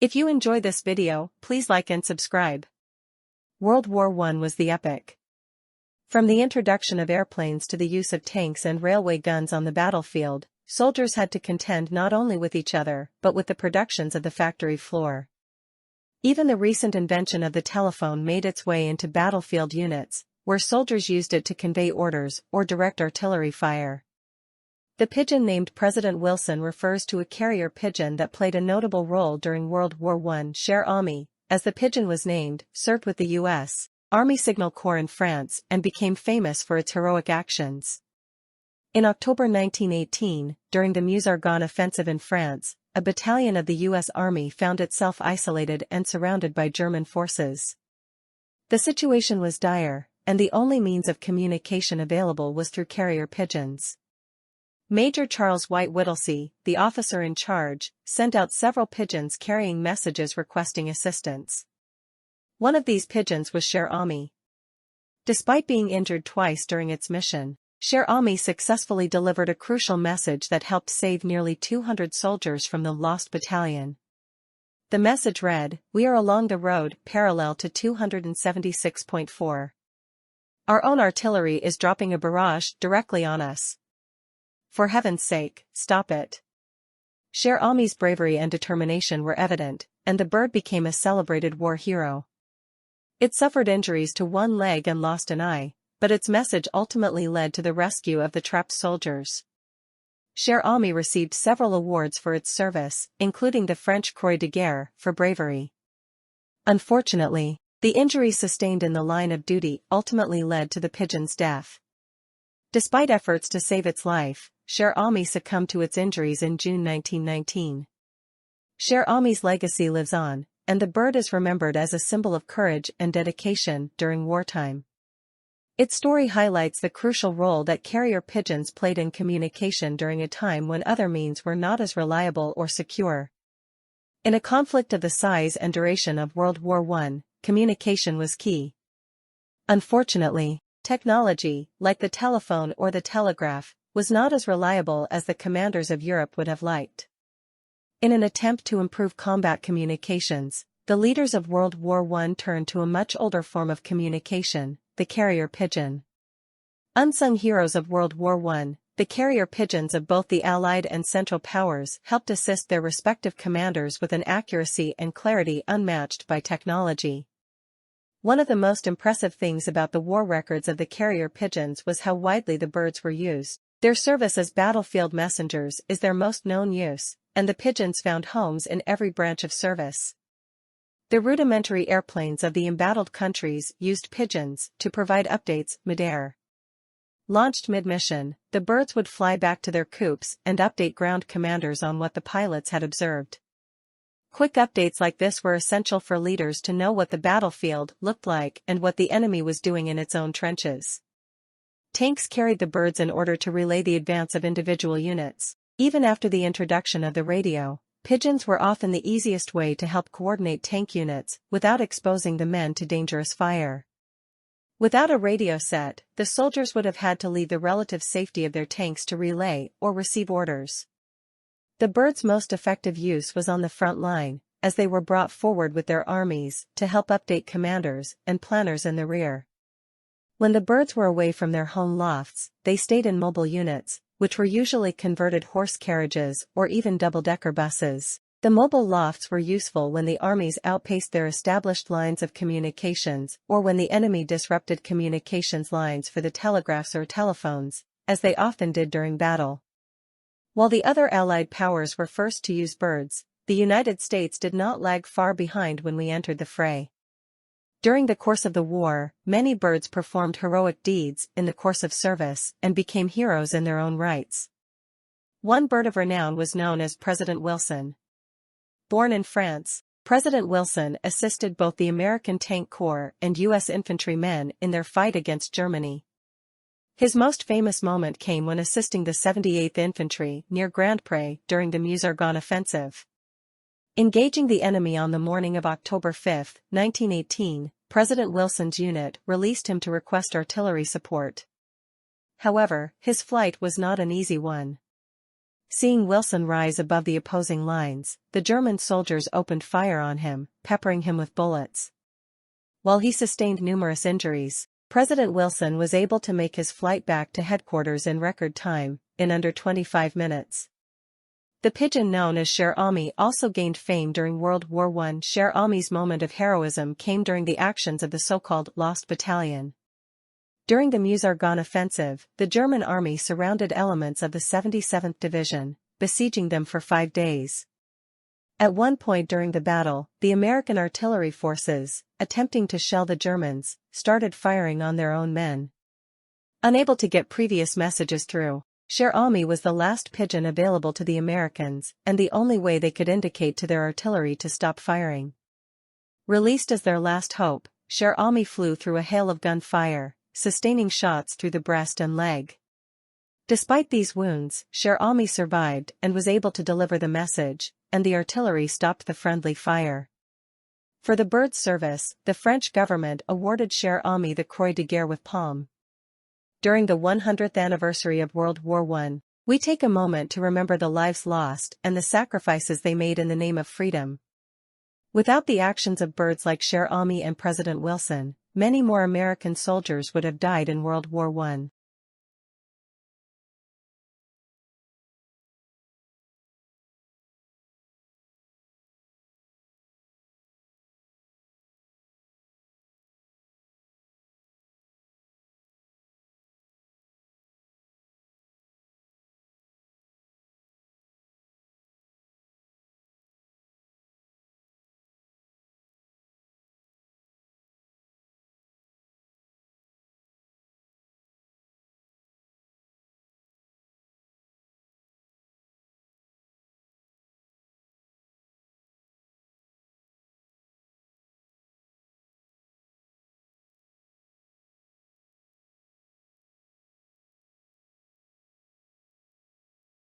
If you enjoy this video, please like and subscribe. World War I was the epic. From the introduction of airplanes to the use of tanks and railway guns on the battlefield, soldiers had to contend not only with each other, but with the productions of the factory floor. Even the recent invention of the telephone made its way into battlefield units, where soldiers used it to convey orders or direct artillery fire. The pigeon named President Wilson refers to a carrier pigeon that played a notable role during World War I. Cher Ami, as the pigeon was named, served with the U.S. Army Signal Corps in France and became famous for its heroic actions. In October 1918, during the Meuse-Argonne offensive in France, a battalion of the U.S. Army found itself isolated and surrounded by German forces. The situation was dire, and the only means of communication available was through carrier pigeons. Major Charles White Whittlesey, the officer in charge, sent out several pigeons carrying messages requesting assistance. One of these pigeons was Cher Ami. Despite being injured twice during its mission, Cher Ami successfully delivered a crucial message that helped save nearly 200 soldiers from the lost battalion. The message read, "We are along the road parallel to 276.4. Our own artillery is dropping a barrage directly on us. For heaven's sake, stop it." Cher Ami's bravery and determination were evident, and the bird became a celebrated war hero. It suffered injuries to one leg and lost an eye, but its message ultimately led to the rescue of the trapped soldiers. Cher Ami received several awards for its service, including the French Croix de Guerre for bravery. Unfortunately, the injuries sustained in the line of duty ultimately led to the pigeon's death. Despite efforts to save its life, Cher Ami succumbed to its injuries in June 1919. Cher Ami's legacy lives on, and the bird is remembered as a symbol of courage and dedication during wartime. Its story highlights the crucial role that carrier pigeons played in communication during a time when other means were not as reliable or secure. In a conflict of the size and duration of World War I, communication was key. Unfortunately, technology, like the telephone or the telegraph, was not as reliable as the commanders of Europe would have liked. In an attempt to improve combat communications, the leaders of World War I turned to a much older form of communication, the carrier pigeon. Unsung heroes of World War I, the carrier pigeons of both the Allied and Central Powers helped assist their respective commanders with an accuracy and clarity unmatched by technology. One of the most impressive things about the war records of the carrier pigeons was how widely the birds were used. Their service as battlefield messengers is their most known use, and the pigeons found homes in every branch of service. The rudimentary airplanes of the embattled countries used pigeons to provide updates mid-air. Launched mid-mission, the birds would fly back to their coops and update ground commanders on what the pilots had observed. Quick updates like this were essential for leaders to know what the battlefield looked like and what the enemy was doing in its own trenches. Tanks carried the birds in order to relay the advance of individual units. Even after the introduction of the radio, pigeons were often the easiest way to help coordinate tank units without exposing the men to dangerous fire. Without a radio set, the soldiers would have had to leave the relative safety of their tanks to relay or receive orders. The birds' most effective use was on the front line, as they were brought forward with their armies to help update commanders and planners in the rear. When the birds were away from their home lofts, they stayed in mobile units, which were usually converted horse carriages or even double-decker buses. The mobile lofts were useful when the armies outpaced their established lines of communications or when the enemy disrupted communications lines for the telegraphs or telephones, as they often did during battle. While the other Allied powers were first to use birds, the United States did not lag far behind when we entered the fray. During the course of the war, many birds performed heroic deeds in the course of service and became heroes in their own rights. One bird of renown was known as President Wilson. Born in France, President Wilson assisted both the American Tank Corps and U.S. infantrymen in their fight against Germany. His most famous moment came when assisting the 78th Infantry near Grand Pre during the Meuse-Argonne offensive. Engaging the enemy on the morning of October 5, 1918, President Wilson's unit released him to request artillery support. However, his flight was not an easy one. Seeing Wilson rise above the opposing lines, the German soldiers opened fire on him, peppering him with bullets. While he sustained numerous injuries, President Wilson was able to make his flight back to headquarters in record time, in under 25 minutes. The pigeon known as Cher Ami also gained fame during World War I. Cher Ami's moment of heroism came during the actions of the so-called Lost Battalion. During the Meuse-Argonne offensive, the German army surrounded elements of the 77th Division, besieging them for 5 days. At one point during the battle, the American artillery forces, attempting to shell the Germans, started firing on their own men. Unable to get previous messages through, Cher Ami was the last pigeon available to the Americans, and the only way they could indicate to their artillery to stop firing. Released as their last hope, Cher Ami flew through a hail of gunfire, sustaining shots through the breast and leg. Despite these wounds, Cher Ami survived and was able to deliver the message, and the artillery stopped the friendly fire. For the bird's service, the French government awarded Cher Ami the Croix de Guerre with Palm. During the 100th anniversary of World War I, we take a moment to remember the lives lost and the sacrifices they made in the name of freedom. Without the actions of birds like Cher Ami and President Wilson, many more American soldiers would have died in World War I.